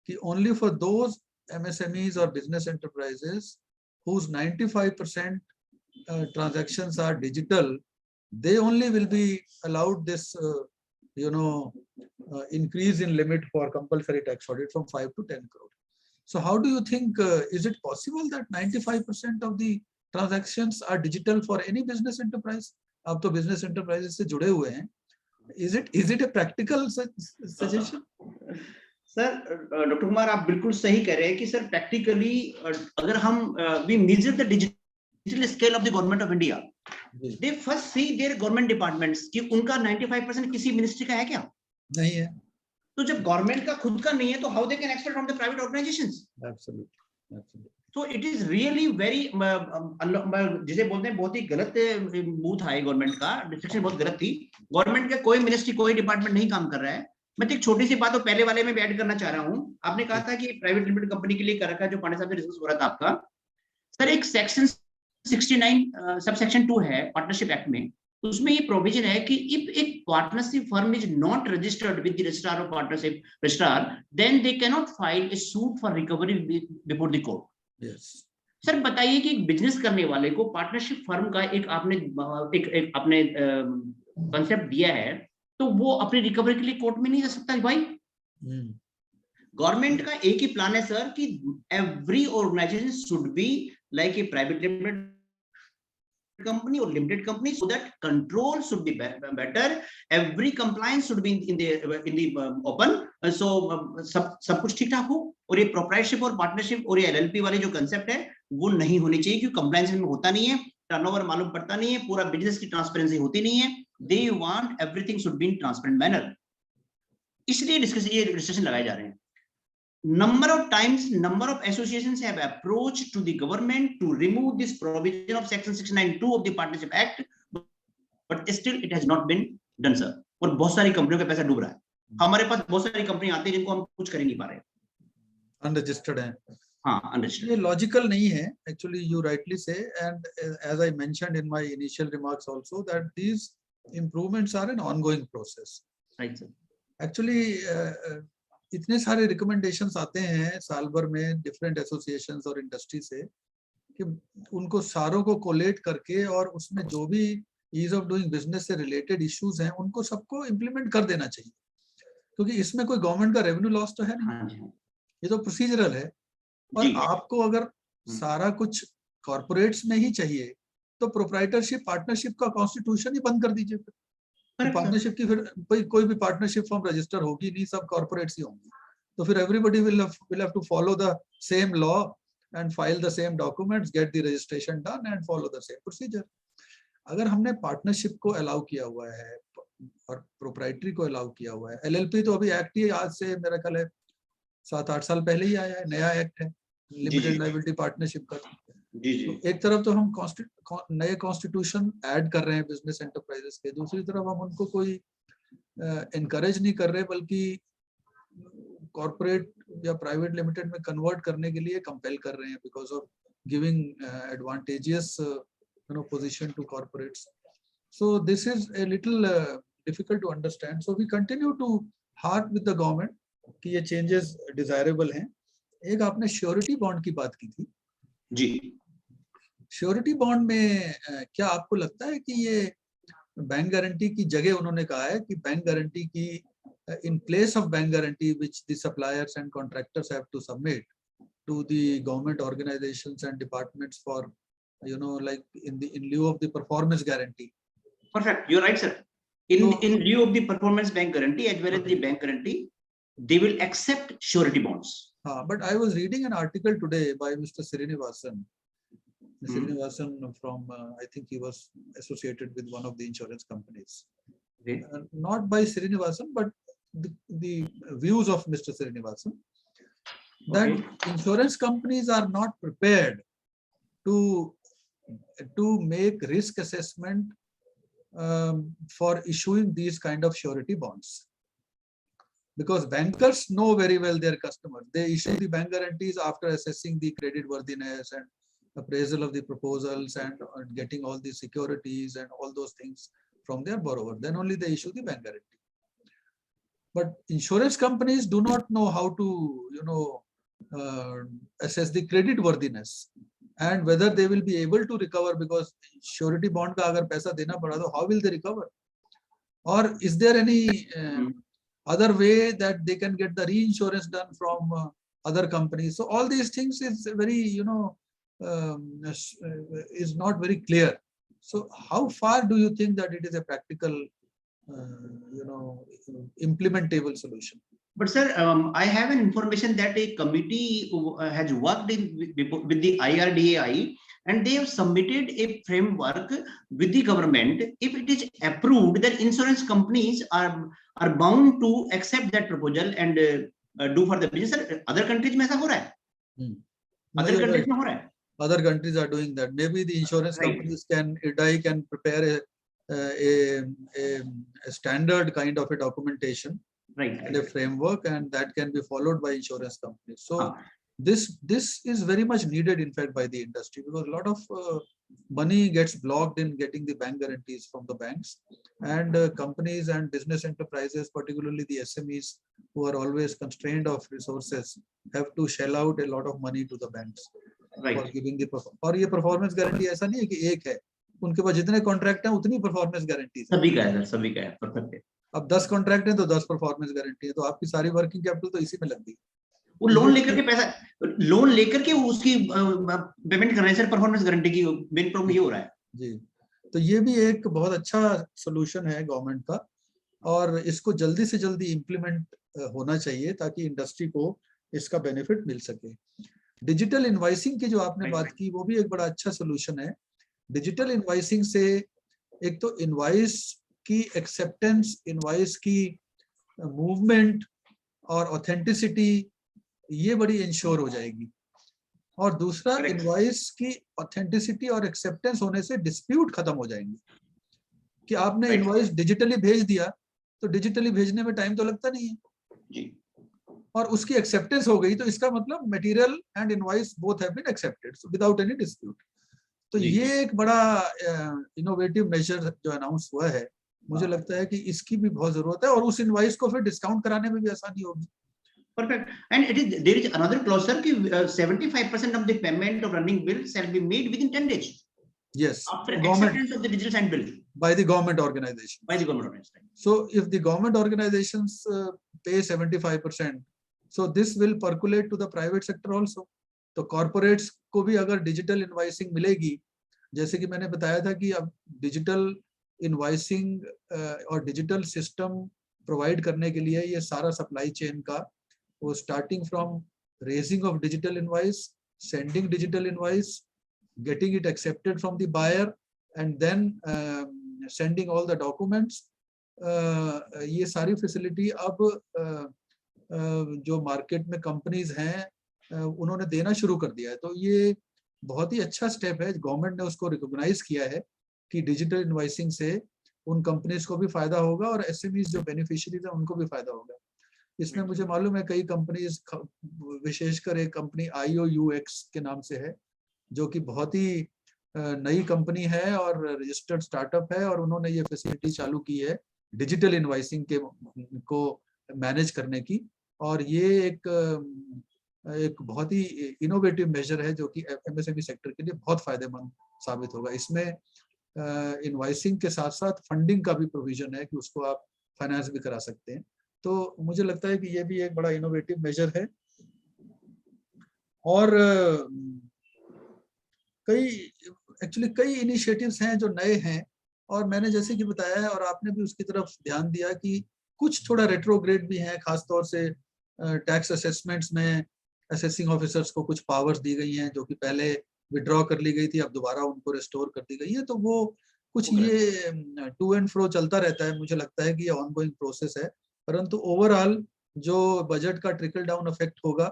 कि only for those MSMEs or business enterprises whose 95% transactions are digital, they only will be allowed this increase in limit for compulsory tax audit from 5 to 10 crore. So how do you think, is it possible that 95% of the transactions are digital for any business enterprise? आप तो business enterprises से जुड़े हुए हैं. Is it a practical suggestion? Sir, doctor Kumar आप बिल्कुल सही कह रहे हैं कि सर प्रैक्टिकली अगर हम we measure the digital scale of the government of India, they first see their government departments कि उनका 95% किसी मिनिस्ट्री का है क्या? नहीं है। तो जब गवर्नमेंट का खुद का नहीं है तो how they can expect from the private organisations? Absolutely. तो इट इज रियली वेरी, जिसे बोलते हैं बहुत ही गलत मूव था गवर्नमेंट का, डिस्ट्रक्शन बहुत गलत थी। गवर्नमेंट का कोई मिनिस्ट्री कोई डिपार्टमेंट नहीं काम कर रहा है। मैं एक छोटी सी बात तो पहले वाले में भी ऐड करना चाह रहा हूं। आपने कहा था कि प्राइवेट लिमिटेड कंपनी के लिए कर रखा है, जो पांडे साहब से डिस्कस हो रहा था आपका। सर एक सेक्शन 69 सब सेक्शन 2 है पार्टनरशिप एक्ट में, उसमें ये प्रोविजन है कि इफ एक partnership firm is not registered with the registrar of partnership registrar, then they can not file a suit for recovery before the court. Yes sir, बताइए कि एक बिजनेस करने वाले को पार्टनरशिप फर्म का एक आपने एक आपने कंसेप्ट दिया है, तो वो अपनी रिकवरी के लिए कोर्ट में नहीं जा सकता भाई। गवर्नमेंट का एक ही प्लान है सर कि every organisation should be like a private limited company or limited company, so that control should be better, every compliance should be in the open, so सब कुछ ठीक ठाक हो। और ये प्रोप्राइटरशिप और पार्टनरशिप और ये एलएलपी वाले जो कंसेप्ट है वो नहीं होनी चाहिए, क्योंकि कंप्लायंस में होता नहीं है, टर्नओवर मालूम पड़ता नहीं है, पूरा बिजनेस की ट्रांसपेरेंसी होती नहीं है। They want everything should be in transparent manner, इसलिए ये डिस्कशन लगाए जा रहे हैं। Number of times, number of associations have approached to the government to remove this provision of section 69(2) of the Partnership Act, but still it has not been done, sir. और बहुत सारी कंपनियों का पैसा डूब रहा है। हमारे पास बहुत सारी कंपनी आती है जिनको हम कुछ कर ही नहीं पा रहे, अनरजिस्टर्ड हैं। हाँ, अनरजिस्टर्ड। ये लॉजिकल नहीं है, actually you rightly say, and as I mentioned in my initial remarks also, that these improvements are an ongoing process. Right, sir. Actually, इतने सारे रिकमेंडेशंस आते हैं साल भर में डिफरेंट एसोसिएशंस और इंडस्ट्री से कि उनको सारों को कोलेट करके और उसमें जो भी ईज ऑफ डूइंग बिजनेस से रिलेटेड इश्यूज हैं उनको सबको इम्प्लीमेंट कर देना चाहिए, क्योंकि इसमें कोई गवर्नमेंट का रेवेन्यू लॉस तो है नहीं। ये तो प्रोसीजरल है। और आपको अगर सारा कुछ कॉर्पोरेट्स में ही चाहिए तो प्रोप्राइटरशिप पार्टनरशिप का कॉन्स्टिट्यूशन ही बंद कर दीजिए। फिर पार्टनरशिप की फिर कोई भी पार्टनरशिप फॉर्म रजिस्टर होगी नहीं, सब कॉर्पोरेट्स ही होंगी। तो फिर everybody will have to follow the same law and file the same documents, get the registration done and follow the same procedure. अगर हमने पार्टनरशिप को अलाउ किया हुआ है और प्रोप्राइटरी को अलाउ किया हुआ है, एलएलपी तो अभी एक्ट ही आज से मेरा ख्याल है 7-8 साल पहले ही आया है, नया एक्ट है लिमिटेड लायबिलिटी पार्टनरेशिप का। जी जी। तो एक तरफ तो हम नए कॉन्स्टिट्यूशन ऐड कर रहे हैं बिजनेस एंटरप्राइजेस के, दूसरी तरफ हम उनको कोई एनकरेज नहीं कर रहे, बल्कि कॉर्पोरेट या प्राइवेट लिमिटेड में कन्वर्ट करने के लिए कंपेल कर रहे हैं because of giving advantageous position to corporates. So this is a little difficult to understand. So we continue to harp with the government कि ये चेंजेस डिजायरेबल हैं। एक आपने श्योरिटी बॉन्ड की बात की थी, जी। श्योरिटी बॉन्ड में क्या आपको लगता है कि ये बैंक गारंटी की जगह उन्होंने कहा है कि बैंक गारंटी की in place of bank guarantee which the suppliers and contractors have to submit to the government organizations and departments for like in lieu of the performance guarantee. Perfect, you're right, sir. In lieu of the performance bank guarantee as well as the bank guarantee, they will accept surety bonds. But I was reading an article today by Mr. Srinivasan from I think he was associated with one of the insurance companies. Okay. Not by Srinivasan, but the views of Mr. Srinivasan, that insurance companies are not prepared to make risk assessment for issuing these kind of surety bonds, because bankers know very well their customers. They issue the bank guarantees after assessing the credit worthiness and appraisal of the proposals and getting all the securities and all those things from their borrower. Then only they issue the bank guarantee. But insurance companies do not know how to assess the credit worthiness and whether they will be able to recover, because surety bond ka agar paisa dena pada to how will they recover, or is there any other way that they can get the reinsurance done from other companies? So all these things is very is not very clear. So how far do you think that it is a practical implementable solution? But sir, I have an information that a committee has worked with the IRDAI, and they have submitted a framework with the government. If it is approved, then insurance companies are bound to accept that proposal and do for the business. Sir, other countries में ऐसा हो रहा है? Other countries में हो रहा है? Other countries are doing that. Maybe the insurance companies IRDAI can prepare a standard kind of a documentation, and a framework, and that can be followed by insurance companies. So this is very much needed, in fact, by the industry, because a lot of money gets blocked in getting the bank guarantees from the banks, and companies and business enterprises, particularly the SMEs, who are always constrained of resources, have to shell out a lot of money to the banks for giving the performance. और ये performance guarantee ऐसा नहीं है कि एक है, उनके पास जितने कॉन्ट्रैक्ट हैं उतनी परफॉर्मेंस गारंटी सभी का है सर, सभी का है। परफेक्ट है। अब 10 कॉन्ट्रैक्ट हैं तो 10 परफॉर्मेंस गारंटी है, तो आपकी सारी वर्किंग कैपिटल तो इसी में लग गई। वो लोन लेकर के पैसा, लोन लेकर के उसकी पेमेंट कर रहे हैं सर, परफॉर्मेंस गारंटी की मेन प्रॉब्लम ये हो रहा है जी। तो ये भी एक बहुत अच्छा सोल्यूशन है गवर्नमेंट का, और इसको जल्दी से जल्दी इम्प्लीमेंट होना चाहिए ताकि इंडस्ट्री को इसका बेनिफिट मिल सके। डिजिटल इनवॉइसिंग की जो आपने बात की, वो भी एक बड़ा अच्छा सोल्यूशन है। डिजिटल इनवॉइसिंग से एक तो इनवॉइस की एक्सेप्टेंस, इनवॉइस की मूवमेंट और ऑथेंटिसिटी ये बड़ी इंश्योर हो जाएगी, और दूसरा इनवॉइस की ऑथेंटिसिटी और एक्सेप्टेंस होने से डिस्प्यूट खत्म हो जाएंगे। कि आपने इनवॉइस डिजिटली भेज दिया तो डिजिटली भेजने में टाइम तो लगता नहीं है जी, और उसकी एक्सेप्टेंस हो गई, तो इसका मतलब material and invoice both have been accepted without any dispute. तो ये एक बड़ा इनोवेटिव मेजर जो अनाउंस हुआ है, मुझे लगता है कि इसकी भी बहुत जरूरत है, और उस इनवॉइस को फिर डिस्काउंट कराने में भी आसानी होगी। Perfect. And there is another clause, sir, कि 75% of the payment of running bill shall be made within 10 days. Yes. After acceptance of the digital signed bill. By the government organization. By the government organization. So if the government organizations pay 75%, so this will percolate to the private sector also. तो corporates को भी अगर digital invoicing मिलेगी, जैसे कि मैंने बताया था कि अब digital invoicing और digital system provide करने के लिए ये सारा supply chain का, वो starting from raising of digital invoice, sending digital invoice, getting it accepted from the buyer, and then sending all the documents, ये सारी facility अब जो मार्केट में कंपनीज हैं उन्होंने देना शुरू कर दिया है। तो ये बहुत ही अच्छा स्टेप है, गवर्नमेंट ने उसको रिकॉग्नाइज किया है कि डिजिटल इनवॉइसिंग से उन कंपनीज को भी फायदा होगा और एसएमईज जो बेनिफिशियरीज हैं उनको भी फायदा होगा। इसमें मुझे मालूम है कई कंपनीज, विशेषकर एक कंपनी IOUX के नाम से है, जो कि बहुत ही नई कंपनी है और रजिस्टर्ड स्टार्टअप है, और उन्होंने ये फैसिलिटी चालू की है डिजिटल इनवॉइसिंग के को मैनेज करने की। और ये एक एक बहुत ही इनोवेटिव मेजर है जो कि MSME सेक्टर के लिए बहुत फायदेमंद साबित होगा। इसमें इनवॉइसिंग के साथ साथ फंडिंग का भी प्रोविजन है कि उसको आप फाइनेंस भी करा सकते हैं। तो मुझे लगता है कि ये भी एक बड़ा इनोवेटिव मेजर है। और कई इनिशिएटिव्स हैं जो नए हैं, और मैंने जैसे कि बताया है और आपने भी उसकी तरफ ध्यान दिया कि कुछ थोड़ा रेट्रोग्रेड भी हैं, खासतौर से टैक्स असेसमेंट्स में असेसिंग ऑफिसर्स को कुछ पावर्स दी गई हैं जो कि पहले विड्रॉ कर ली गई थी, अब दोबारा उनको रिस्टोर कर दी गई है। तो वो कुछ ये टू एंड फ्रो चलता रहता है। मुझे लगता है कि ये ऑनगोइंग प्रोसेस है, परंतु ओवरऑल जो बजट का ट्रिकल डाउन इफेक्ट होगा,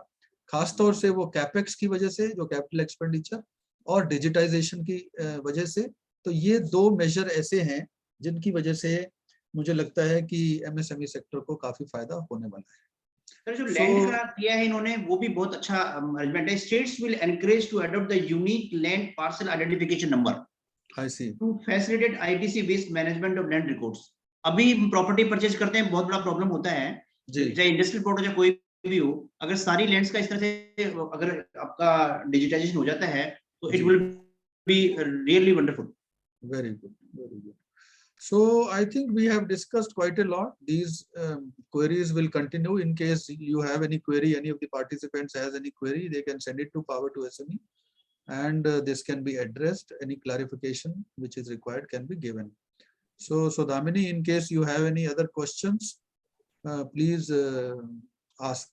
खासतौर से वो कैपेक्स की वजह से, जो कैपिटल एक्सपेंडिचर और डिजिटाइजेशन की वजह से, तो ये दो मेजर ऐसे हैं जिनकी वजह से मुझे लगता है कि MSME सेक्टर को काफी फायदा होने वाला है। सर, जो लैंड का किया है इन्होंने वो भी बहुत अच्छा मैनेजमेंट है। States will encourage to adopt the unique land parcel identification number I C to facilitate ITC based management of land records. अभी प्रॉपर्टी परचेज करते हैं, बहुत बड़ा प्रॉब्लम होता है, चाहे इंडस्ट्रियल प्लॉट हो चाहे कोई भी हो, अगर सारी लैंड्स का इस तरह से अगर आपका डिजिटाइजेशन हो जाता है तो it will be really wonderful. Very good, very good. So I think we have discussed quite a lot. These queries will continue. In case you have any query, any of the participants has any query, they can send it to Power2SME, and this can be addressed. Any clarification which is required can be given. So Damini, in case you have any other questions, please ask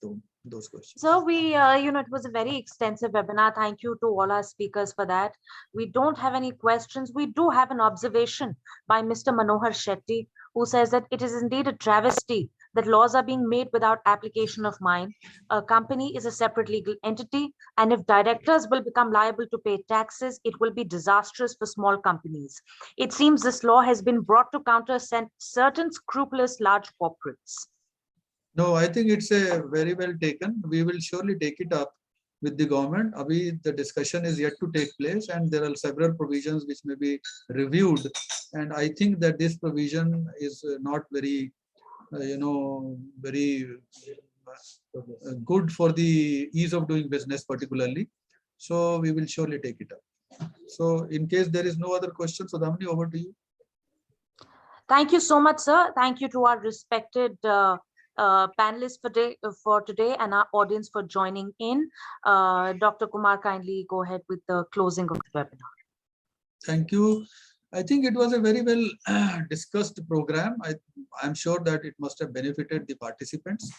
those questions. So we, it was a very extensive webinar. Thank you to all our speakers for that. We don't have any questions. We do have an observation by Mr. Manohar Shetty, who says that it is indeed a travesty that laws are being made without application of mind. A company is a separate legal entity, and if directors will become liable to pay taxes, it will be disastrous for small companies. It seems this law has been brought to counter certain scrupulous large corporates. No, I think it's a very well taken. We will surely take it up with the government. Abhi the discussion is yet to take place, and there are several provisions which may be reviewed. And I think that this provision is not very, very good for the ease of doing business particularly. So we will surely take it up. So in case there is no other question, so Damini, over to you. Thank you so much, sir. Thank you to our respected panelists for today and our audience for joining in. Dr. Kumar, kindly go ahead with the closing of the webinar. Thank you. I think it was a very well discussed program. I'm sure that it must have benefited the participants.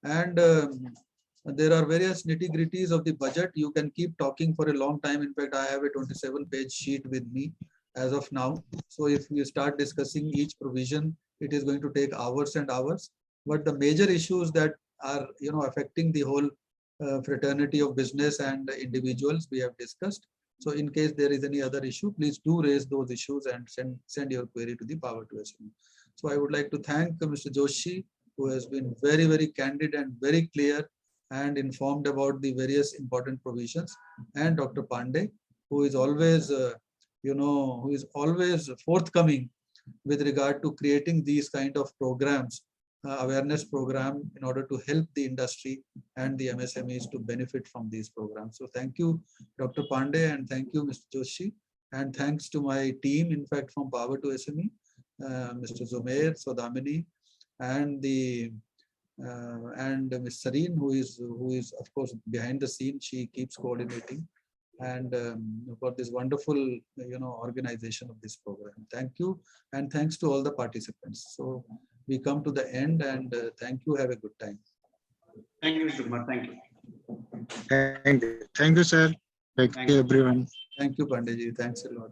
And there are various nitty-gritties of the budget. You can keep talking for a long time. In fact, I have a 27-page sheet with me as of now. So if you start discussing each provision, it is going to take hours and hours. But the major issues that are affecting the whole fraternity of business and individuals we have discussed. So in case there is any other issue, please do raise those issues and send your query to the Power2SME. So I would like to thank Mr. Joshi, who has been very, very candid and very clear and informed about the various important provisions, and Dr. Pandey, who is always forthcoming with regard to creating these kind of programs, awareness program, in order to help the industry and the MSMEs to benefit from these programs. So thank you, Dr. Pandey, and thank you, Mr. Joshi, and thanks to my team, in fact, from Power2SME, Mr. Zumair, Sodamini, and Ms. Sareen, who is of course behind the scenes. She keeps coordinating, and for this wonderful organization of this program. Thank you, and thanks to all the participants. So we come to the end, and thank you. Have a good time. Thank you, Mr. Kumar. Thank you. Thank you, sir. Thank you, everyone. Thank you, Pandey ji. Thanks a lot.